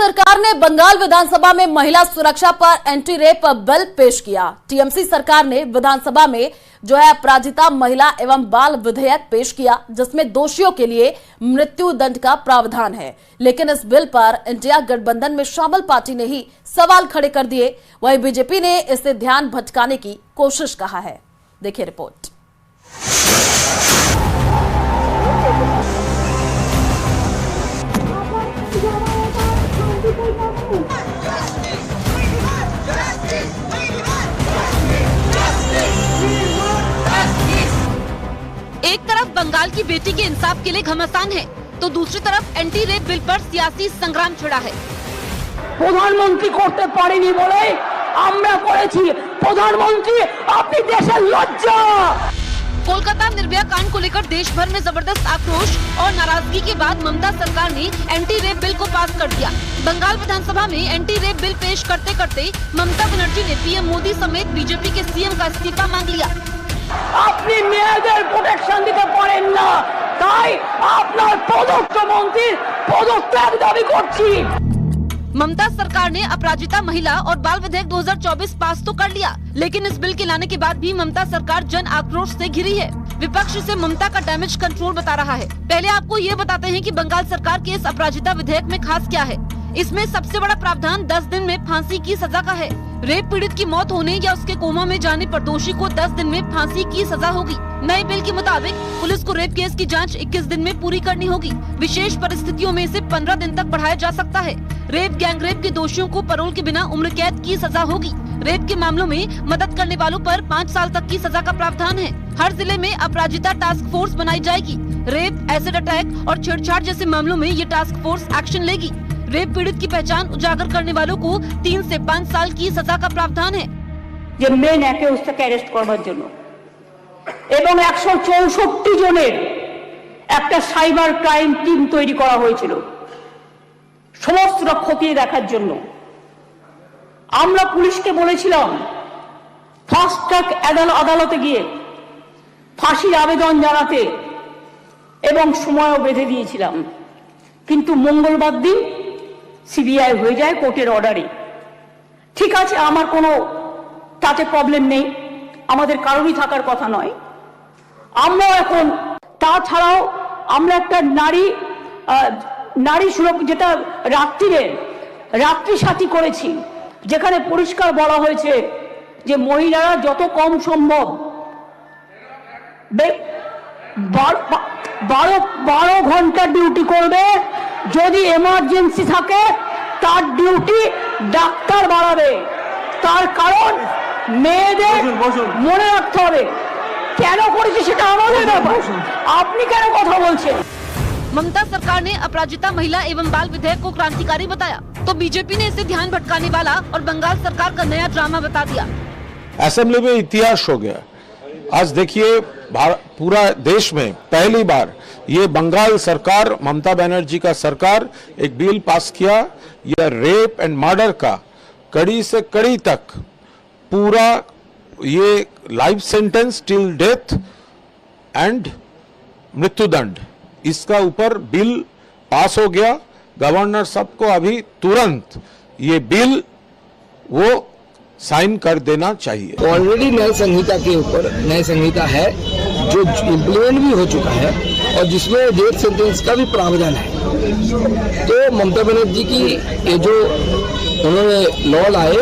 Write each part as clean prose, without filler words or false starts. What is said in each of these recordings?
सरकार ने बंगाल विधानसभा में महिला सुरक्षा पर एंटी रेप बिल पेश किया। टीएमसी सरकार ने विधानसभा में जो है अपराजिता महिला एवं बाल विधेयक पेश किया, जिसमें दोषियों के लिए मृत्यु दंड का प्रावधान है। लेकिन इस बिल पर इंडिया गठबंधन में शामिल पार्टी ने ही सवाल खड़े कर दिए। वहीं बीजेपी ने इसे ध्यान भटकाने की कोशिश कहा है। देखिए रिपोर्ट। एक तरफ बंगाल की बेटी के इंसाफ के लिए घमासान है, तो दूसरी तरफ एंटी रेप बिल पर सियासी संग्राम छिड़ा है। प्रधानमंत्री करते पारेनी बोले आम्रा करेছি। प्रधानमंत्री अपनी देशेर लज्जा। कोलकाता निर्भया कांड को लेकर देश भर में जबरदस्त आक्रोश और नाराजगी के बाद ममता सरकार ने एंटी रेप बिल को पास कर दिया। बंगाल विधानसभा में एंटी रेप बिल पेश करते करते ममता बनर्जी ने पीएम मोदी समेत बीजेपी के सीएम का इस्तीफा मांग लिया। अपनी मेয়েদের প্রোটেকশন দিতে পারেন না, তাই আপনার পদত্যাগ মন্ত্রীর পদত্যাগ দাবি করছি। ममता सरकार ने अपराजिता महिला और बाल विधेयक 2024 पास तो कर लिया, लेकिन इस बिल के लाने के बाद भी ममता सरकार जन आक्रोश से घिरी है। विपक्ष इसे ममता का डैमेज कंट्रोल बता रहा है। पहले आपको ये बताते हैं कि बंगाल सरकार के इस अपराजिता विधेयक में खास क्या है। इसमें सबसे बड़ा प्रावधान 10 दिन में फांसी की सजा का है। रेप पीड़ित की मौत होने या उसके कोमा में जाने पर दोषी को 10 दिन में फांसी की सजा होगी। नए बिल के मुताबिक पुलिस को रेप केस की जांच 21 दिन में पूरी करनी होगी। विशेष परिस्थितियों में इसे 15 दिन तक बढ़ाया जा सकता है। रेप गैंगरेप के दोषियों को पैरोल के बिना उम्र कैद की सजा होगी। रेप के मामलों में मदद करने वालों पर 5 साल तक की सजा का प्रावधान है। हर जिले में अपराजिता टास्क फोर्स बनाई जाएगी। रेप, एसिड अटैक और छेड़छाड़ जैसे मामलों में ये टास्क फोर्स एक्शन लेगी। रेप पीड़ित की पहचान उजागर करने वालों को 3 से 5 साल की सजा का प्रावधान है। যে মেন অ্যাকিউজড থেকে অ্যারেস্ট করবার জন্য এবং 164 জনের একটা সাইবার ক্রাইম টিম তৈরি করা হয়েছিল সমস্ত খতিয়ে দেখার জন্য। আমরা পুলিশকে বলেছিলাম ফাস্ট ট্র্যাক আদালতে গিয়ে ফাঁসির আবেদন জানাতে এবং সময়ও বেঁধে দিয়েছিলাম, কিন্তু মঙ্গলবার দিন সিবিআই হয়ে যায় কোর্টের অর্ডারে। ঠিক আছে, আমার কোনো তাতে প্রবলেম নেই, আমাদের কারোরই থাকার কথা নয়। আমরা এখন তাছাড়াও আমরা একটা নারী সুরক্ষা যেটা রাত্রি সাথী করেছি, যেখানে পরিষ্কার বলা হয়েছে যে মহিলারা যত কম সম্ভব 12 ঘন্টা ডিউটি করবে। যদি এমার্জেন্সি থাকে তার ডিউটি ডাক্তার বাড়াবে। তার কারণ মেয়েদের মনে রাখতে হবে কেন করেছে সেটা আমাদের ব্যাপার, আপনি কেন কথা বলছেন। ममता सरकार ने अपराजिता महिला एवं बाल विधेयक को क्रांतिकारी बताया, तो बीजेपी ने इसे ध्यान भटकाने वाला और बंगाल सरकार का नया ड्रामा बता दिया। असेंबली में इतिहास हो गया। आज देखिए पूरा देश में पहली बार ये बंगाल सरकार, ममता बनर्जी का सरकार एक बिल पास किया। यह रेप एंड मर्डर का कड़ी से कड़ी तक पूरा ये life sentence till death and मृत्युदंड, इसका ऊपर बिल पास हो गया। गवर्नर साहब को अभी तुरंत ये बिल वो साइन कर देना चाहिए। ऑलरेडी न्याय संहिता के ऊपर न्याय संहिता है जो इम्प्लीमेंट भी हो चुका है और जिसमें डेथ सेंटेंस का भी प्रावधान है। तो ममता बनर्जी की ये जो उन्होंने लॉ लाए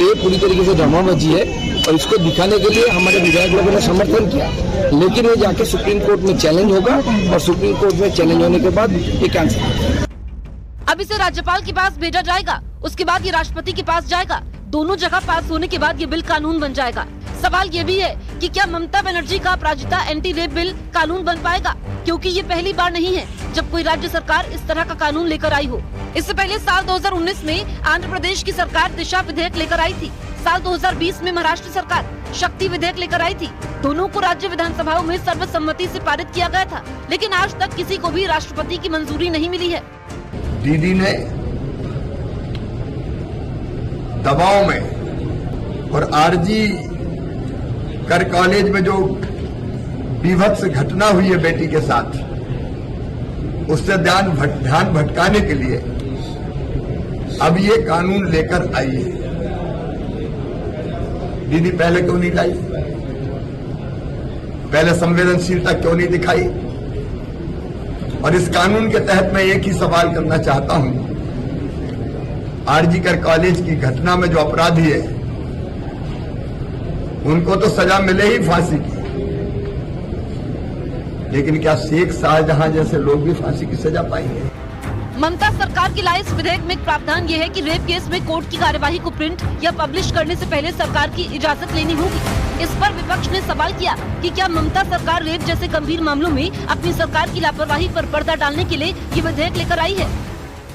ये पूरी तरीके से ड्रामाबाजी है और इसको दिखाने के लिए हमारे विधायक लोगों ने समर्थन किया, लेकिन ये जाके सुप्रीम कोर्ट में चैलेंज होगा और सुप्रीम कोर्ट में चैलेंज होने के बाद ये कैंसिल। अब इसे राज्यपाल के पास भेजा जाएगा, उसके बाद ये राष्ट्रपति के पास जाएगा। दोनों जगह पास होने के बाद ये बिल कानून बन जाएगा। सवाल ये भी है कि क्या ममता बनर्जी का अपराजिता एंटी रेप बिल कानून बन पाएगा, क्योंकि ये पहली बार नहीं है जब कोई राज्य सरकार इस तरह का कानून लेकर आई हो। इससे पहले साल 2019 में आंध्र प्रदेश की सरकार दिशा विधेयक लेकर आई थी। साल 2020 में महाराष्ट्र सरकार शक्ति विधेयक लेकर आई थी। दोनों को राज्य विधानसभाओं में सर्वसम्मति से पारित किया गया था, लेकिन आज तक किसी को भी राष्ट्रपति की मंजूरी नहीं मिली है। दीदी ने दबाव में और आरजी कर कॉलेज में जो बीभत्स घटना हुई है बेटी के साथ, उससे ध्यान भटकाने के लिए अब ये कानून लेकर आई है। दीदी पहले क्यों नहीं लाई? पहले संवेदनशीलता क्यों नहीं दिखाई? और इस कानून के तहत मैं एक ही सवाल करना चाहता हूं, आरजी कर कॉलेज की घटना में जो अपराधी है उनको तो सजा मिले ही फांसी की, लेकिन क्या शेख शाहजहां जैसे लोग भी फांसी की सजा पाएंगे? ममता सरकार के लाए इस विधेयक में एक प्रावधान ये है कि रेप केस में कोर्ट की कार्यवाही को प्रिंट या पब्लिश करने से पहले सरकार की इजाजत लेनी होगी। इस पर विपक्ष ने सवाल किया कि क्या ममता सरकार रेप जैसे गंभीर मामलों में अपनी सरकार की लापरवाही पर पर्दा डालने के लिए ये विधेयक लेकर आई है।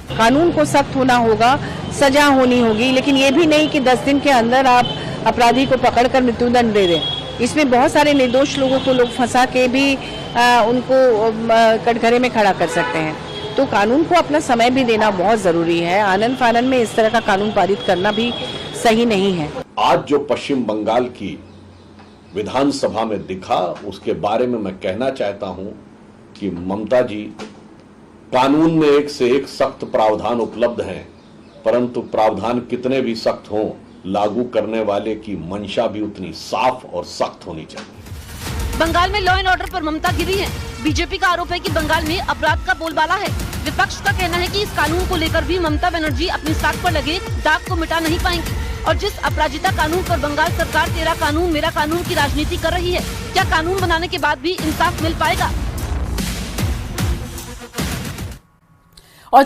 कानून को सख्त होना होगा, सजा होनी होगी, लेकिन ये भी नहीं कि 10 दिन के अंदर आप अपराधी को पकड़कर मृत्युदंड दे दें। इसमें बहुत सारे निर्दोष लोगों को लोग फंसा के भी उनको कटघरे में खड़ा कर सकते हैं। तो कानून को अपना समय भी देना बहुत जरूरी है। आनन फानन में इस तरह का कानून पारित करना भी सही नहीं है। आज जो पश्चिम बंगाल की विधानसभा में दिखा, उसके बारे में मैं कहना चाहता हूं कि ममता जी, कानून में एक से एक सख्त प्रावधान उपलब्ध हैं, परंतु प्रावधान कितने भी सख्त हों, लागू करने वाले की मंशा भी उतनी साफ और सख्त होनी चाहिए। बंगाल में लॉ एंड ऑर्डर पर ममता गिरी है। बीजेपी का आरोप है कि बंगाल में अपराध का बोलबाला है। विपक्ष का कहना है कि इस कानून को लेकर भी ममता बनर्जी अपनी साख पर लगे दाग को मिटा नहीं पाएंगी। और जिस अपराजिता कानून पर बंगाल सरकार तेरा कानून मेरा कानून की राजनीति कर रही है, क्या कानून बनाने के बाद भी इंसाफ मिल पाएगा? और